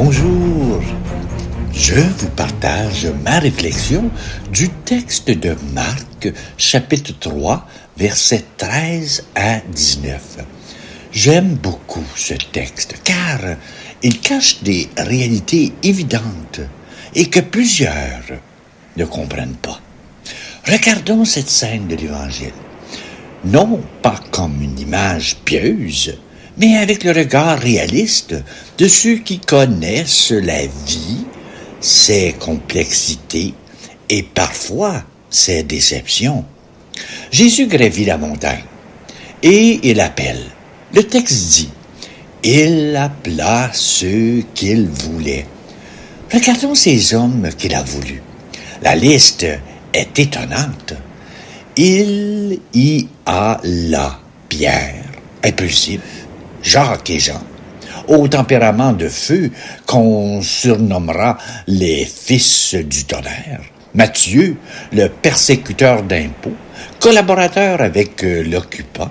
Bonjour, je vous partage ma réflexion du texte de Marc, chapitre 3, versets 13 à 19. J'aime beaucoup ce texte car il cache des réalités évidentes et que plusieurs ne comprennent pas. Regardons cette scène de l'Évangile, non pas comme une image pieuse, mais avec le regard réaliste de ceux qui connaissent la vie, ses complexités et parfois ses déceptions. Jésus gravit la montagne et il appelle. Le texte dit, il appela ceux qu'il voulait. Regardons ces hommes qu'il a voulu. La liste est étonnante. Il y a là Pierre, impulsif, Jacques et Jean, au tempérament de feu qu'on surnommera les fils du tonnerre, Matthieu, le persécuteur d'impôts, collaborateur avec l'occupant,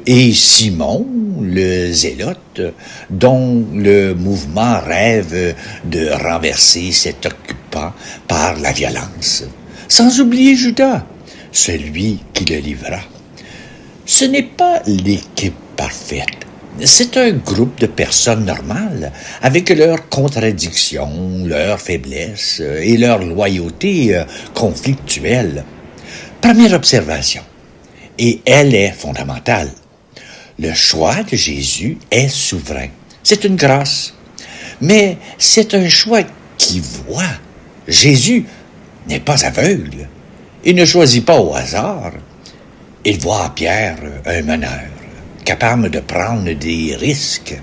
et Simon, le zélote, dont le mouvement rêve de renverser cet occupant par la violence. Sans oublier Judas, celui qui le livra. Ce n'est pas l'équipe parfaite. C'est un groupe de personnes normales, avec leurs contradictions, leurs faiblesses et leur loyauté conflictuelle. Première observation, et elle est fondamentale. Le choix de Jésus est souverain. C'est une grâce, mais c'est un choix qui voit. Jésus n'est pas aveugle. Il ne choisit pas au hasard. Il voit à Pierre un meneur, capable de prendre des risques.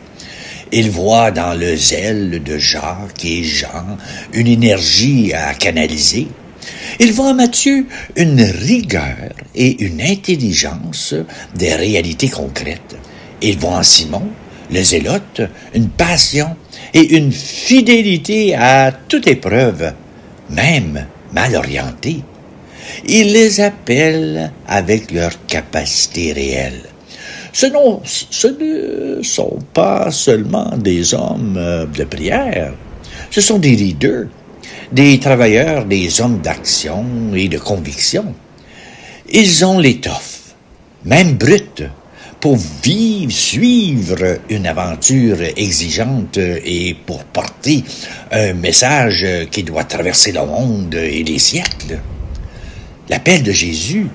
Il voit dans le zèle de Jacques et Jean une énergie à canaliser. Il voit en Matthieu une rigueur et une intelligence des réalités concrètes. Il voit en Simon, le zélote, une passion et une fidélité à toute épreuve, même mal orientée. Il les appelle avec leurs capacités réelles. Ce ne sont pas seulement des hommes de prière, ce sont des leaders, des travailleurs, des hommes d'action et de conviction. Ils ont l'étoffe, même brute, pour suivre une aventure exigeante et pour porter un message qui doit traverser le monde et les siècles. L'appel de Jésus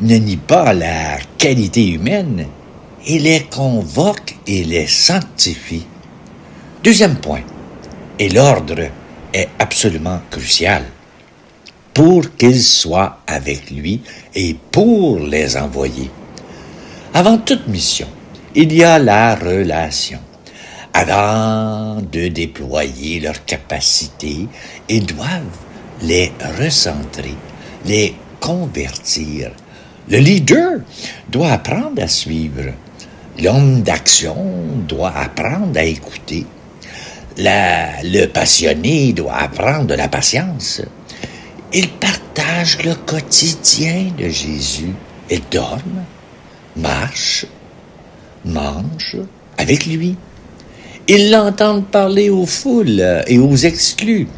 ne nie pas la qualité humaine, il les convoque et les sanctifie. Deuxième point, et l'ordre est absolument crucial, pour qu'ils soient avec lui et pour les envoyer. Avant toute mission, il y a la relation. Avant de déployer leurs capacités, ils doivent les recentrer, les convertir. Le leader doit apprendre à suivre. L'homme d'action doit apprendre à écouter. Le passionné doit apprendre la patience. Il partage le quotidien de Jésus. Il dorme, marche, mange avec lui. Ils l'entendent parler aux foules et aux exclus.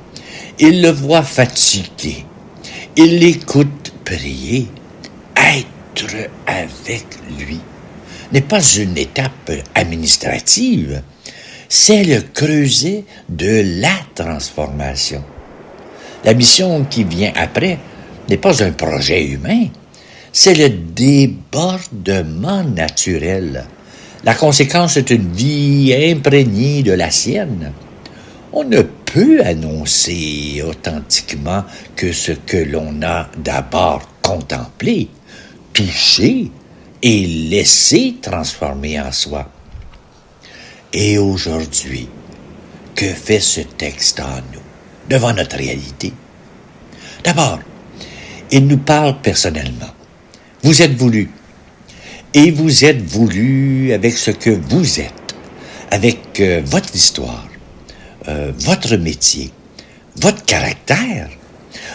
Ils le voient fatigué. Ils l'écoutent prier. Être avec lui n'est pas une étape administrative, c'est le creuset de la transformation. La mission qui vient après n'est pas un projet humain, c'est le débordement naturel. La conséquence est une vie imprégnée de la sienne. On ne peut annoncer authentiquement que ce que l'on a d'abord contemplé, touché et laissé transformer en soi. Et aujourd'hui, que fait ce texte en nous, devant notre réalité? D'abord, il nous parle personnellement. Vous êtes voulu. Et vous êtes voulu avec ce que vous êtes, avec votre histoire, votre métier, votre caractère,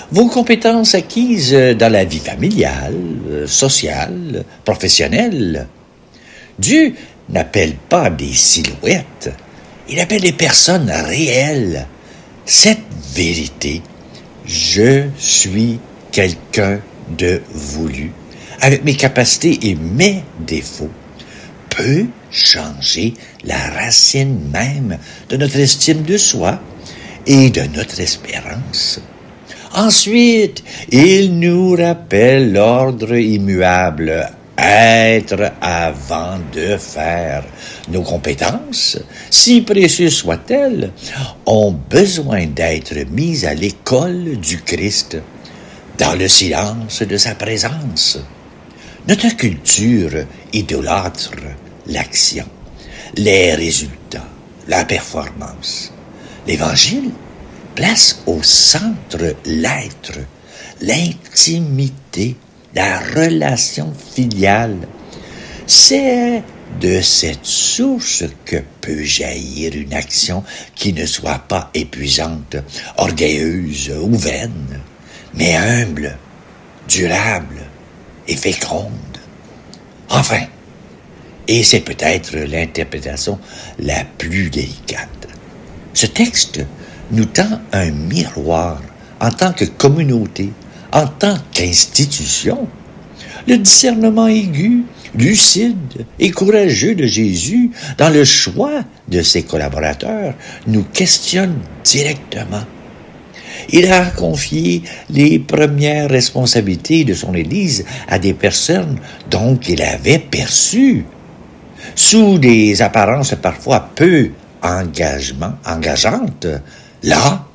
vos compétences acquises dans la vie familiale, sociale, professionnelle. Dieu n'appelle pas des silhouettes, Il appelle les personnes réelles. Cette vérité, je suis quelqu'un de voulu, avec mes capacités et mes défauts, peut changer la racine même de notre estime de soi et de notre espérance. Ensuite, il nous rappelle l'ordre immuable, être avant de faire. Nos compétences, si précieuses soient-elles, ont besoin d'être mises à l'école du Christ, dans le silence de sa présence. Notre culture idolâtre l'action, les résultats, la performance. L'Évangile place au centre l'être, l'intimité, la relation filiale. C'est de cette source que peut jaillir une action qui ne soit pas épuisante, orgueilleuse ou vaine, mais humble, durable et féconde. Enfin, et c'est peut-être l'interprétation la plus délicate, ce texte nous tend un miroir en tant que communauté, en tant qu'institution. Le discernement aigu, lucide et courageux de Jésus dans le choix de ses collaborateurs nous questionne directement. Il a confié les premières responsabilités de son Église à des personnes dont il avait perçu, sous des apparences parfois peu engageantes. Là,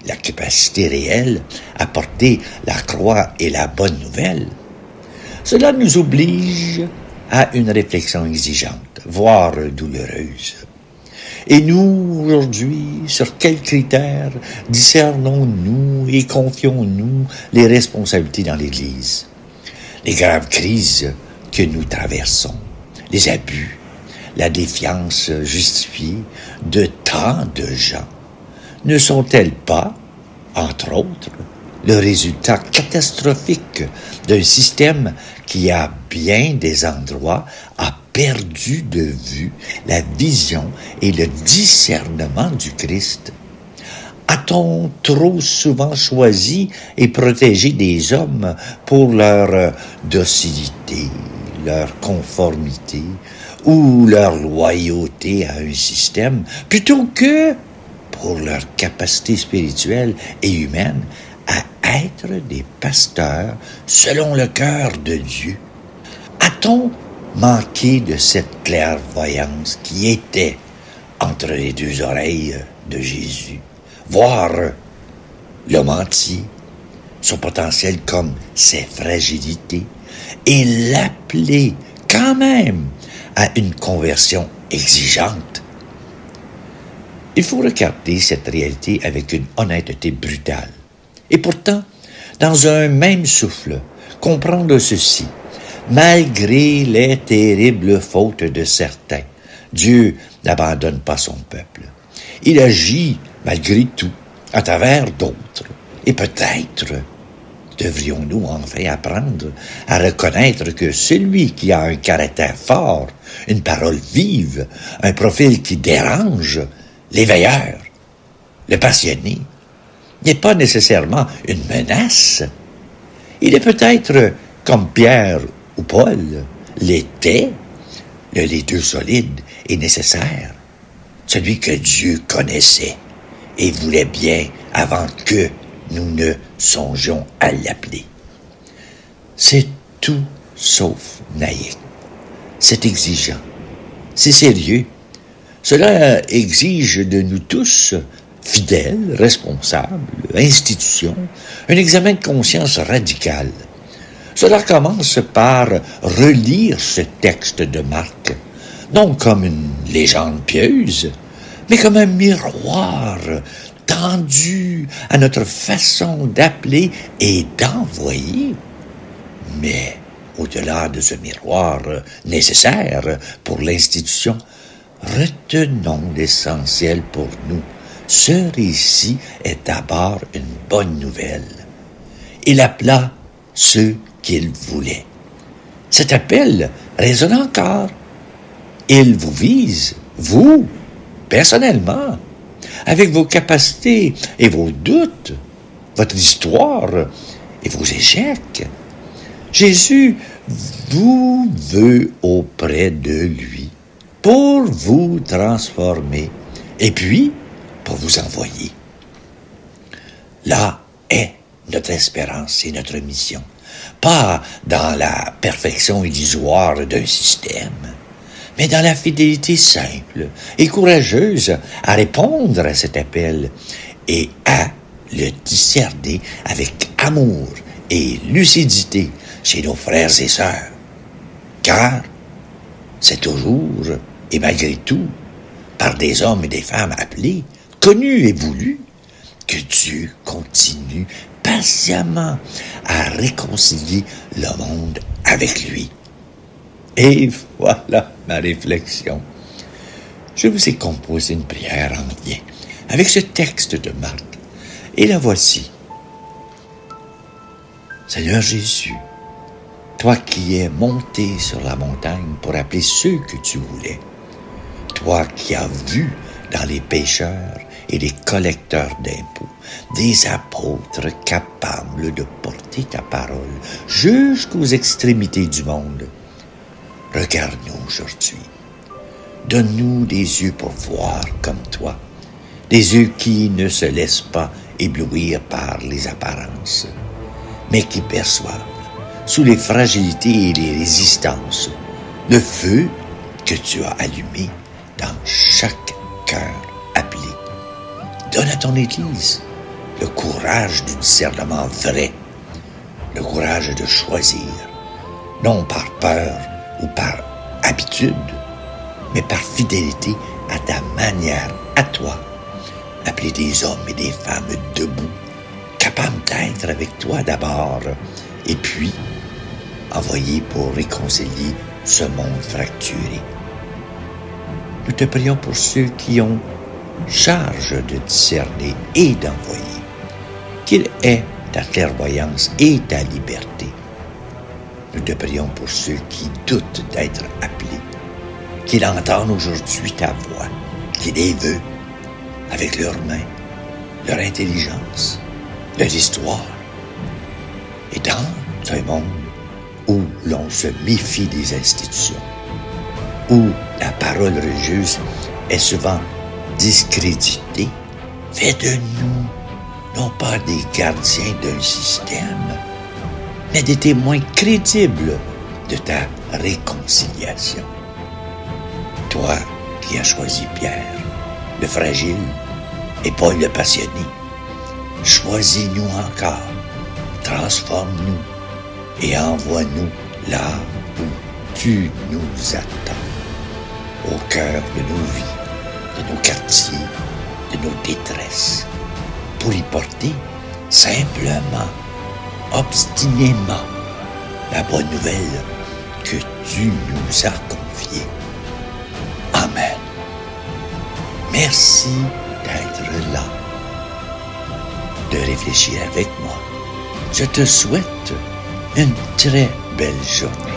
la capacité réelle à porter la croix et la bonne nouvelle. Cela nous oblige à une réflexion exigeante, voire douloureuse. Et nous, aujourd'hui, sur quels critères discernons-nous et confions-nous les responsabilités dans l'Église? Les graves crises que nous traversons, les abus, la défiance justifiée de tant de gens, ne sont-elles pas, entre autres, le résultat catastrophique d'un système qui, à bien des endroits, a perdu de vue la vision et le discernement du Christ? A-t-on trop souvent choisi et protégé des hommes pour leur docilité, leur conformité ou leur loyauté à un système, plutôt que pour leur capacité spirituelle et humaine à être des pasteurs selon le cœur de Dieu? A-t-on manqué de cette clairvoyance qui était entre les deux oreilles de Jésus? Voir l'homme entier, son potentiel comme ses fragilités, et l'appeler quand même à une conversion exigeante. Il faut regarder cette réalité avec une honnêteté brutale. Et pourtant, dans un même souffle, comprendre ceci. Malgré les terribles fautes de certains, Dieu n'abandonne pas son peuple. Il agit, malgré tout, à travers d'autres. Et peut-être devrions-nous enfin apprendre à reconnaître que celui qui a un caractère fort, une parole vive, un profil qui dérange, l'éveilleur, le passionné, n'est pas nécessairement une menace. Il est peut-être, comme Pierre ou Paul l'étaient, le leader solide et nécessaire, celui que Dieu connaissait et voulait bien avant que nous ne songions à l'appeler. C'est tout sauf naïf. C'est exigeant. C'est sérieux. Cela exige de nous tous, fidèles, responsables, institutions, un examen de conscience radical. Cela commence par relire ce texte de Marc, non comme une légende pieuse, mais comme un miroir tendu à notre façon d'appeler et d'envoyer. Mais au-delà de ce miroir nécessaire pour l'institution, retenons l'essentiel pour nous. Ce récit est d'abord une bonne nouvelle. Il appela ceux qu'il voulait. Cet appel résonne encore. Il vous vise, vous, personnellement, avec vos capacités et vos doutes, votre histoire et vos échecs. Jésus vous veut auprès de lui pour vous transformer et puis pour vous envoyer. Là est notre espérance et notre mission, pas dans la perfection illusoire d'un système, mais dans la fidélité simple et courageuse à répondre à cet appel et à le discerner avec amour et lucidité chez nos frères et sœurs. Car c'est toujours et malgré tout par des hommes et des femmes appelés, connus et voulus, que Dieu continue patiemment à réconcilier le monde avec lui. Et voilà ma réflexion. Je vous ai composé une prière en lien avec ce texte de Marc. Et la voici. Seigneur Jésus, toi qui es monté sur la montagne pour appeler ceux que tu voulais, toi qui as vu dans les pécheurs et les collecteurs d'impôts des apôtres capables de porter ta parole jusqu'aux extrémités du monde, regarde-nous aujourd'hui. Donne-nous des yeux pour voir comme toi, des yeux qui ne se laissent pas éblouir par les apparences, mais qui perçoivent, sous les fragilités et les résistances, le feu que tu as allumé dans chaque cœur appelé. Donne à ton Église le courage du discernement vrai, le courage de choisir, non par peur ou par habitude, mais par fidélité à ta manière, à toi, appeler des hommes et des femmes debout, capables d'être avec toi d'abord, et puis envoyés pour réconcilier ce monde fracturé. Nous te prions pour ceux qui ont charge de discerner et d'envoyer, qu'il ait ta clairvoyance et ta liberté. Nous te prions pour ceux qui doutent d'être appelés, qu'ils entendent aujourd'hui ta voix, qu'ils les veulent avec leurs mains, leur intelligence, leur histoire. Et dans un monde où l'on se méfie des institutions, où la parole religieuse est souvent discréditée, fais de nous non pas des gardiens d'un système, mais des témoins crédibles de ta réconciliation. Toi qui as choisi Pierre, le fragile, et Paul le passionné, choisis-nous encore, transforme-nous et envoie-nous là où tu nous attends, au cœur de nos vies, de nos quartiers, de nos détresses, pour y porter simplement, obstinément, la bonne nouvelle que tu nous as confiée. Amen. Merci d'être là, de réfléchir avec moi. Je te souhaite une très belle journée.